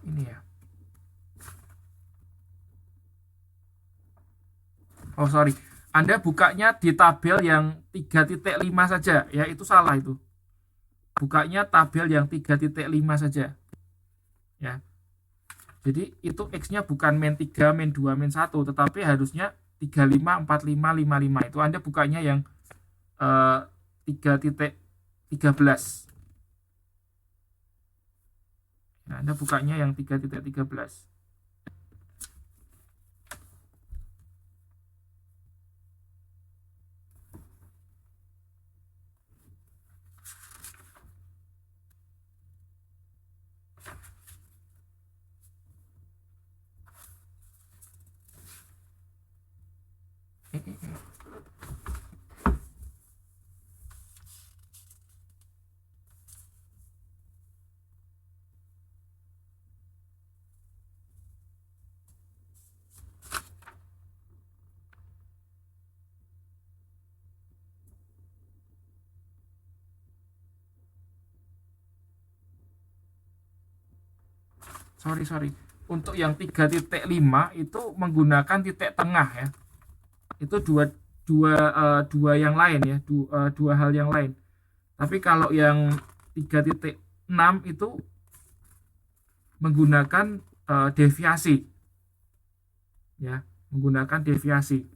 ini ya. Oh sorry, Anda bukanya di tabel yang 3.5 saja ya, itu salah itu. Bukanya tabel yang 3.5 saja ya. Jadi itu X-nya bukan main 3, main 2, main 1, tetapi harusnya 35, 45, 55. Itu Anda bukanya yang 3.13. Nah, Anda bukanya yang 3.13. Sorry. Untuk yang 3.5 itu menggunakan titik tengah ya. Itu dua yang lain ya, dua hal yang lain. Tapi kalau yang 3.6 itu menggunakan deviasi ya, menggunakan deviasi.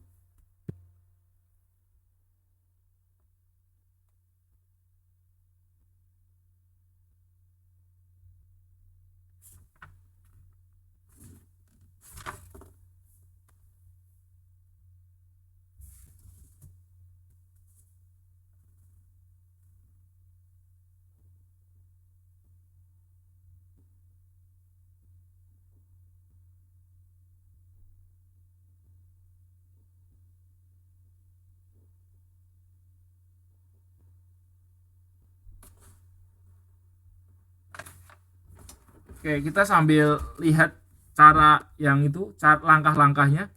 Oke, kita sambil lihat cara yang itu, langkah-langkahnya.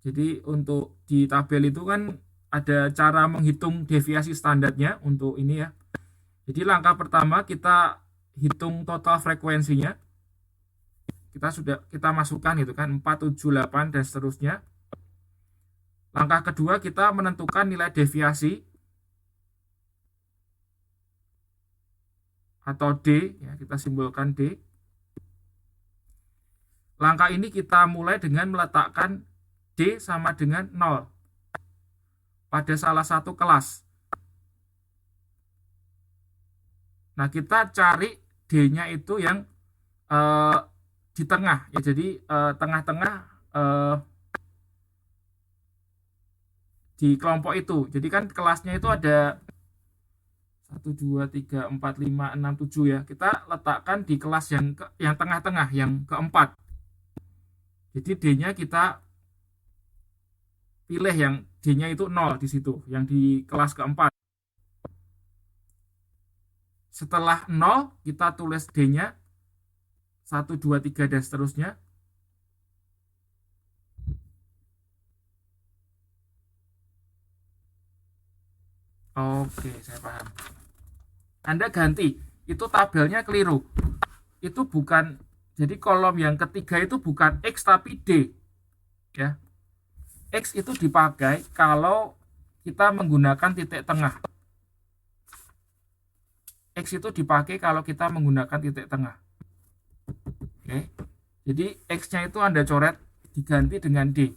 Jadi untuk di tabel itu kan ada cara menghitung deviasi standarnya untuk ini ya. Jadi langkah pertama kita hitung total frekuensinya. Kita masukkan itu kan 4, 7, 8 dan seterusnya. Langkah kedua kita menentukan nilai deviasi atau D ya, kita simbolkan D. Langkah ini kita mulai dengan meletakkan D sama dengan 0 pada salah satu kelas. Nah, kita cari D-nya itu yang di tengah ya, jadi tengah-tengah di kelompok itu. Jadi kan kelasnya itu ada 1, 2, 3, 4, 5, 6, 7 ya. Kita letakkan di kelas yang tengah-tengah, yang keempat. Jadi D-nya kita pilih yang D-nya itu 0 di situ, yang di kelas keempat. Setelah 0, kita tulis D-nya 1, 2, 3 dan seterusnya. Oke, saya paham. Anda ganti, itu tabelnya keliru. Itu bukan, jadi kolom yang ketiga itu bukan X tapi D. Ya. X itu dipakai kalau kita menggunakan titik tengah. X itu dipakai kalau kita menggunakan titik tengah. Oke. Jadi X-nya itu Anda coret diganti dengan D.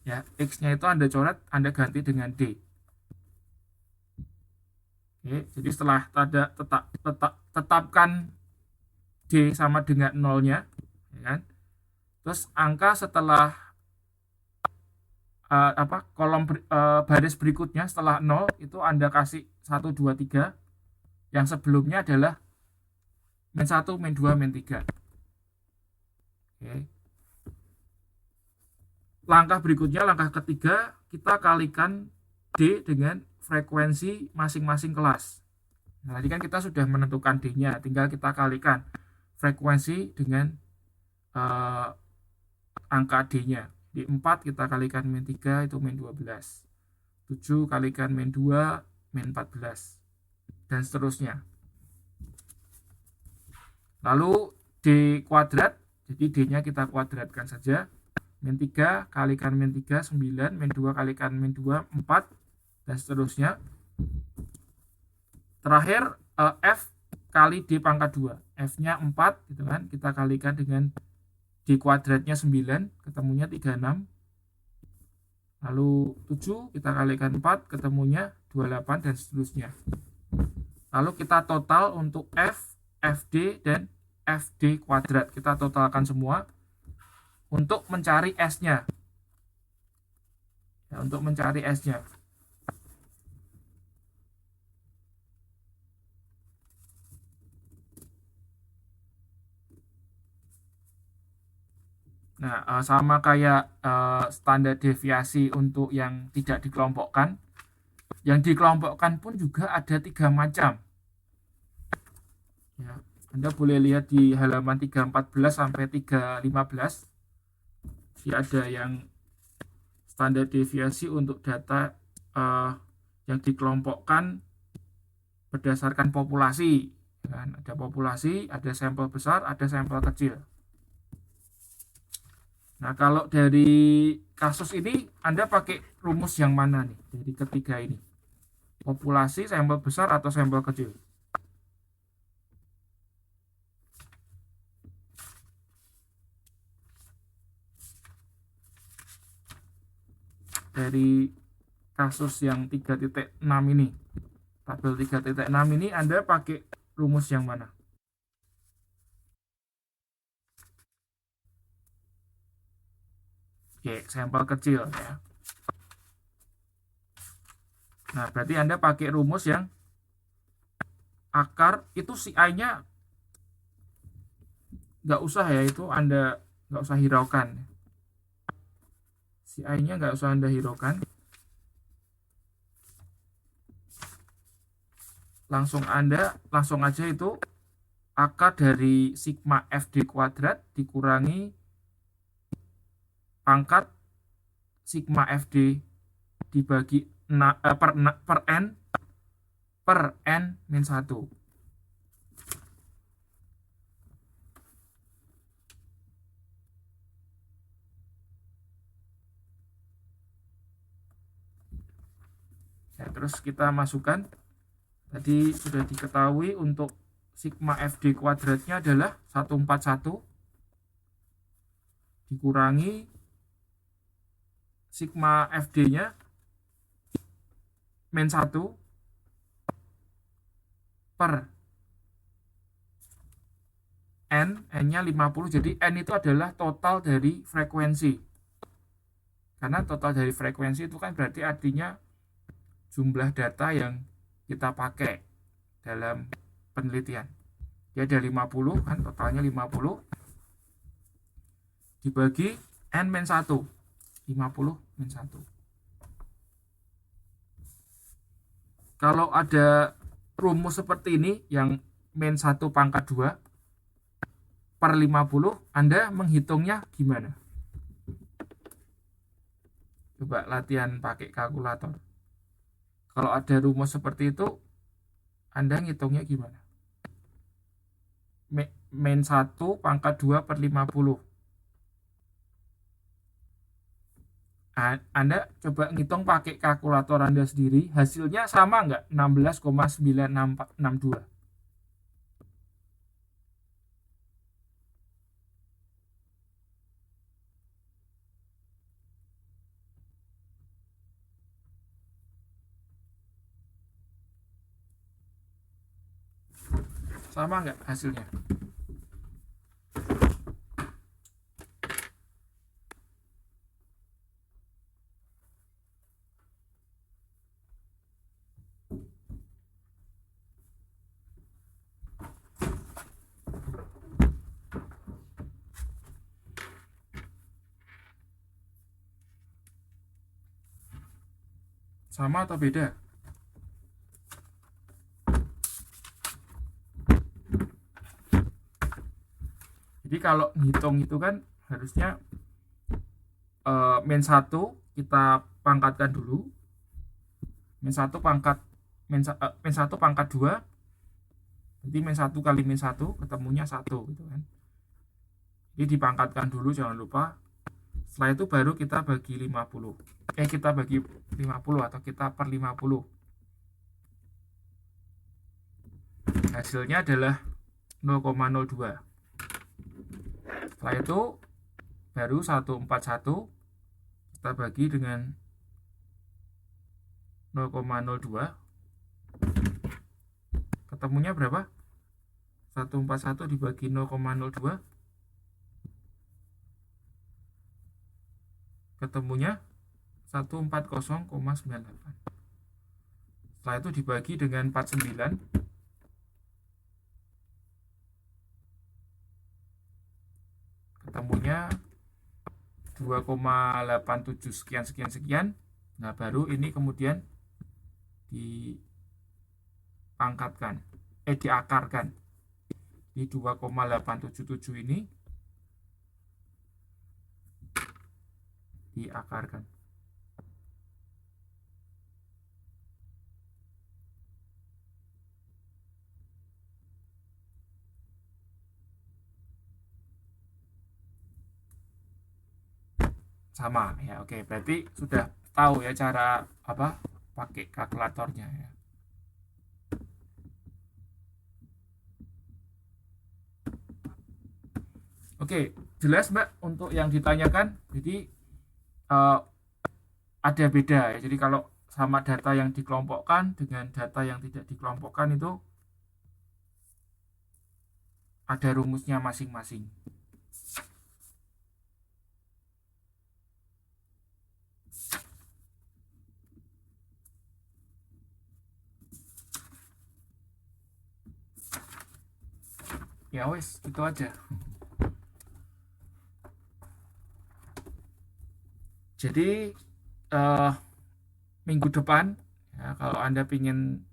Ya, X-nya itu Anda coret, Anda ganti dengan D. Oke, jadi setelah tetapkan D sama dengan 0-nya, ya kan? Terus angka setelah kolom baris berikutnya setelah 0 itu Anda kasih 1, 2, 3. Yang sebelumnya adalah min 1, min 2, min 3. Oke. Langkah berikutnya, langkah ketiga, kita kalikan D dengan frekuensi masing-masing kelas. Nah, tadi kan kita sudah menentukan D-nya, tinggal kita kalikan frekuensi dengan angka D-nya. Di 4 kita kalikan min 3 itu min 12. 7 kalikan min 2 min 14. dan seterusnya. Lalu D kuadrat, jadi D-nya kita kuadratkan saja. Min 3 kalikan min 3, 9. Min 2 kalikan min 2, 4. Dan seterusnya. Terakhir, F kali D pangkat 2. F-nya 4, gitu kan. Kita kalikan dengan D kuadratnya 9, ketemunya 36. Lalu 7, kita kalikan 4, ketemunya 28, dan seterusnya. Lalu kita total untuk F, FD, dan FD kuadrat. Kita totalkan semua untuk mencari S-nya. Ya, untuk mencari S-nya. Nah, sama kayak standar deviasi untuk yang tidak dikelompokkan. Yang dikelompokkan pun juga ada 3 macam. Ya, Anda boleh lihat di halaman 314 sampai 315. Ada yang standar deviasi untuk data yang dikelompokkan berdasarkan populasi. Ada populasi, ada sampel besar, ada sampel kecil. Nah, kalau dari kasus ini Anda pakai rumus yang mana nih dari ketiga ini? Populasi, sampel besar, atau sampel kecil? Dari kasus yang 3.6 ini, tabel 3.6 ini Anda pakai rumus yang mana? Oke, sampel kecil ya. Nah, berarti Anda pakai rumus yang akar itu si I-nya nggak usah ya, itu Anda nggak usah hiraukan. Si I-nya nggak usah Anda hiraukan. Langsung aja itu akar dari sigma FD kuadrat dikurangi pangkat sigma FD dibagi per n min 1. Ya, terus kita masukkan, tadi sudah diketahui untuk sigma FD kuadratnya adalah 141 dikurangi sigma FD-nya min 1 per N-nya 50, jadi N itu adalah total dari frekuensi. Karena total dari frekuensi itu kan berarti artinya jumlah data yang kita pakai dalam penelitian. Dia ada 50 kan, totalnya 50 dibagi N-1, 50 min 1. Kalau ada rumus seperti ini yang min 1 pangkat 2 per 50, Anda menghitungnya gimana? Coba latihan pakai kalkulator. Kalau ada rumus seperti itu, Anda ngitungnya gimana? Min 1 pangkat 2 per 50. Anda coba ngitung pakai kalkulator Anda sendiri, hasilnya sama nggak? 16,9662. Sama nggak hasilnya? Sama atau beda? Jadi kalau ngitung itu kan harusnya min 1 kita pangkatkan dulu. Min 1 pangkat min 1 pangkat 2, jadi min 1 kali min 1 ketemunya 1 gitu kan. Ini dipangkatkan dulu, jangan lupa. Setelah itu baru kita bagi 50. Kita bagi 50 atau kita per 50. Hasilnya adalah 0,02. Setelah itu baru 141 kita bagi dengan 0,02. Ketemunya berapa? 141 dibagi 0,02. Ketemunya 140,98. Setelah itu dibagi dengan 49. Ketemunya 2,87 sekian. Nah, baru ini kemudian diakarkan. Di 2,877 ini diakarkan. Sama ya, oke, berarti sudah tahu ya cara apa pakai kalkulatornya ya. Oke, jelas Mbak untuk yang ditanyakan. Jadi ada beda ya. Jadi kalau sama data yang dikelompokkan dengan data yang tidak dikelompokkan itu ada rumusnya masing-masing. Ya wes, gitu aja. Jadi minggu depan ya, kalau Anda ingin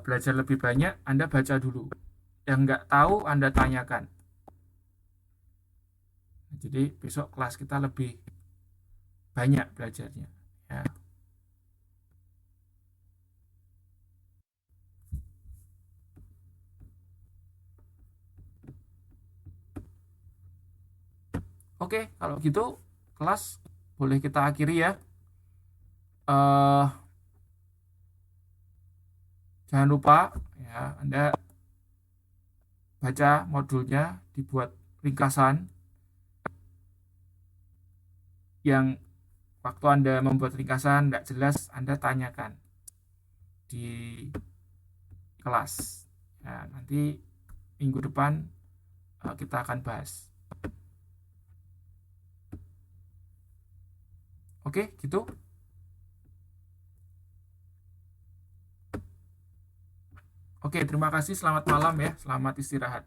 belajar lebih banyak, Anda baca dulu. Yang nggak tahu Anda tanyakan. Jadi besok kelas kita lebih banyak belajarnya ya. Oke, kalau gitu kelas boleh kita akhiri ya. Jangan lupa ya, Anda baca modulnya, dibuat ringkasan yang waktu Anda membuat ringkasan tidak jelas, Anda tanyakan di kelas ya, nanti minggu depan kita akan bahas. Oke, gitu. Oke, terima kasih. Selamat malam ya. Selamat istirahat.